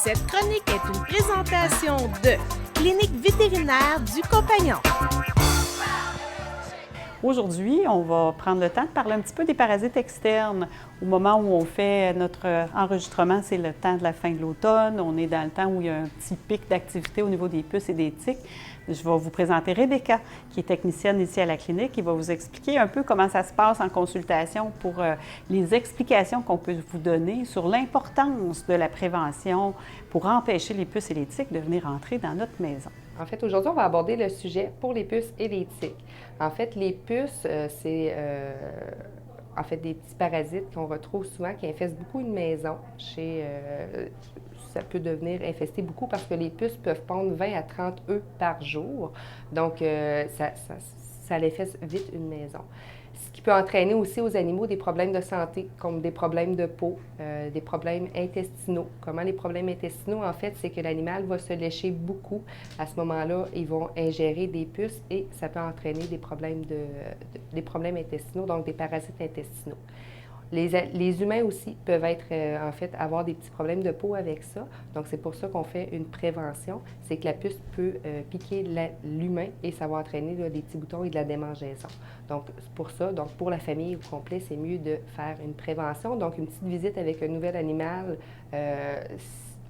Cette chronique est une présentation de Clinique vétérinaire du Compagnon. Aujourd'hui, on va prendre le temps de parler un petit peu des parasites externes. Au moment où on fait notre enregistrement, c'est le temps de la fin de l'automne. On est dans le temps où il y a un petit pic d'activité au niveau des puces et des tiques. Je vais vous présenter Rebecca, qui est technicienne ici à la clinique, qui va vous expliquer un peu comment ça se passe en consultation pour les explications qu'on peut vous donner sur l'importance de la prévention pour empêcher les puces et les tiques de venir entrer dans notre maison. En fait, aujourd'hui, on va aborder le sujet pour les puces et les tiques. En fait, les puces, c'est en fait des petits parasites qu'on retrouve souvent, qui infestent beaucoup une maison. Ça peut devenir infesté beaucoup parce que les puces peuvent pondre 20 à 30 œufs par jour. Donc, ça infeste vite une maison. Ce qui peut entraîner aussi aux animaux des problèmes de santé, comme des problèmes de peau, des problèmes intestinaux. Comment les problèmes intestinaux, en fait, c'est que l'animal va se lécher beaucoup. À ce moment-là, ils vont ingérer des puces et ça peut entraîner des problèmes, des problèmes intestinaux, donc des parasites intestinaux. Les humains aussi peuvent être, en fait, avoir des petits problèmes de peau avec ça. Donc, c'est pour ça qu'on fait une prévention. C'est que la puce peut piquer l'humain et ça va entraîner des petits boutons et de la démangeaison. Donc, pour ça, donc pour la famille au complet, c'est mieux de faire une prévention. Donc, une petite visite avec un nouvel animal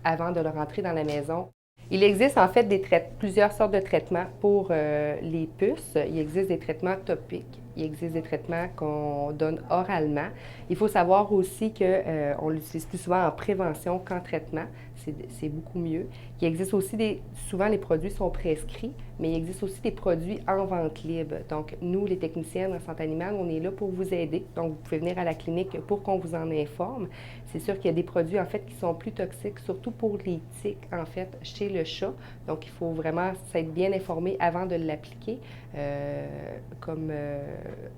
avant de le rentrer dans la maison. Il existe en fait plusieurs sortes de traitements pour les puces. Il existe des traitements topiques. Il existe des traitements qu'on donne oralement. Il faut savoir aussi qu'on l'utilise plus souvent en prévention qu'en traitement. C'est beaucoup mieux. Il existe aussi souvent les produits sont prescrits, mais il existe aussi des produits en vente libre. Donc, nous, les techniciennes en santé animale, on est là pour vous aider. Donc, vous pouvez venir à la clinique pour qu'on vous en informe. C'est sûr qu'il y a des produits, en fait, qui sont plus toxiques, surtout pour les tiques, en fait, chez le chat. Donc, il faut vraiment s'être bien informé avant de l'appliquer.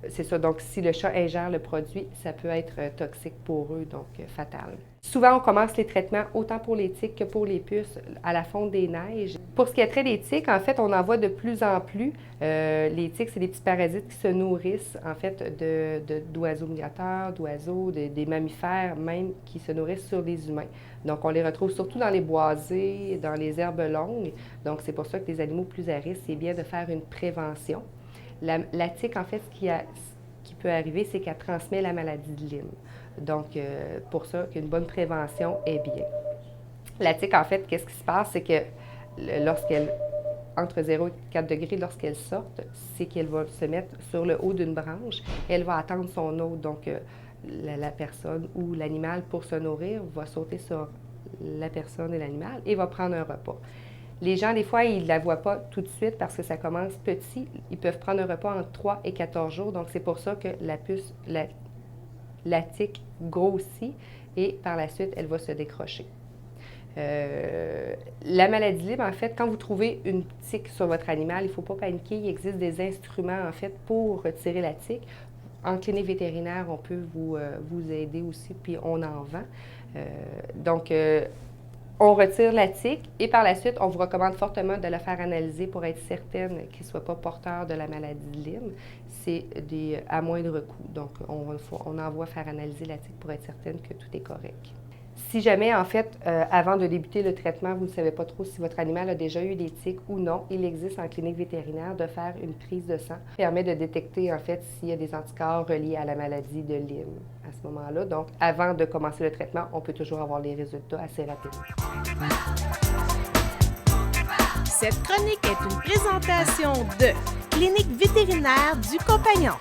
C'est ça. Donc, si le chat ingère le produit, ça peut être toxique pour eux, donc fatal. Souvent, on commence les traitements autant pour les tiques que pour les puces à la fonte des neiges. Pour ce qui est trait des tiques, en fait, on en voit de plus en plus. Les tiques, c'est des petits parasites qui se nourrissent, en fait, d'oiseaux migrateurs, d'oiseaux, des mammifères même, qui se nourrissent sur les humains. Donc, on les retrouve surtout dans les boisés, dans les herbes longues. Donc, c'est pour ça que les animaux plus à risque, c'est bien de faire une prévention. La tique, en fait, ce qui peut arriver, c'est qu'elle transmet la maladie de Lyme. Donc, pour ça, qu'une bonne prévention est bien. La tique, en fait, qu'est-ce qui se passe? C'est que lorsqu'elle, entre 0 et 4 degrés, lorsqu'elle sort, c'est qu'elle va se mettre sur le haut d'une branche et elle va attendre son hôte. Donc, la personne ou l'animal, pour se nourrir, va sauter sur la personne et l'animal et va prendre un repas. Les gens, des fois, ils ne la voient pas tout de suite parce que ça commence petit. Ils peuvent prendre un repas entre 3 et 14 jours. Donc, c'est pour ça que la puce, la tique grossit et par la suite, elle va se décrocher. La maladie libre, en fait, quand vous trouvez une tique sur votre animal, il ne faut pas paniquer. Il existe des instruments, en fait, pour retirer la tique. En clinique vétérinaire, on peut vous aider aussi, puis on en vend. On retire la tique et par la suite, on vous recommande fortement de le faire analyser pour être certaine qu'il ne soit pas porteur de la maladie de Lyme. C'est à moindre coût. Donc, on envoie faire analyser la tique pour être certaine que tout est correct. Si jamais, en fait, avant de débuter le traitement, vous ne savez pas trop si votre animal a déjà eu des tiques ou non, il existe en clinique vétérinaire de faire une prise de sang. Ça permet de détecter, en fait, s'il y a des anticorps reliés à la maladie de Lyme à ce moment-là. Donc, avant de commencer le traitement, on peut toujours avoir les résultats assez rapidement. Cette chronique est une présentation de Clinique vétérinaire du Compagnon.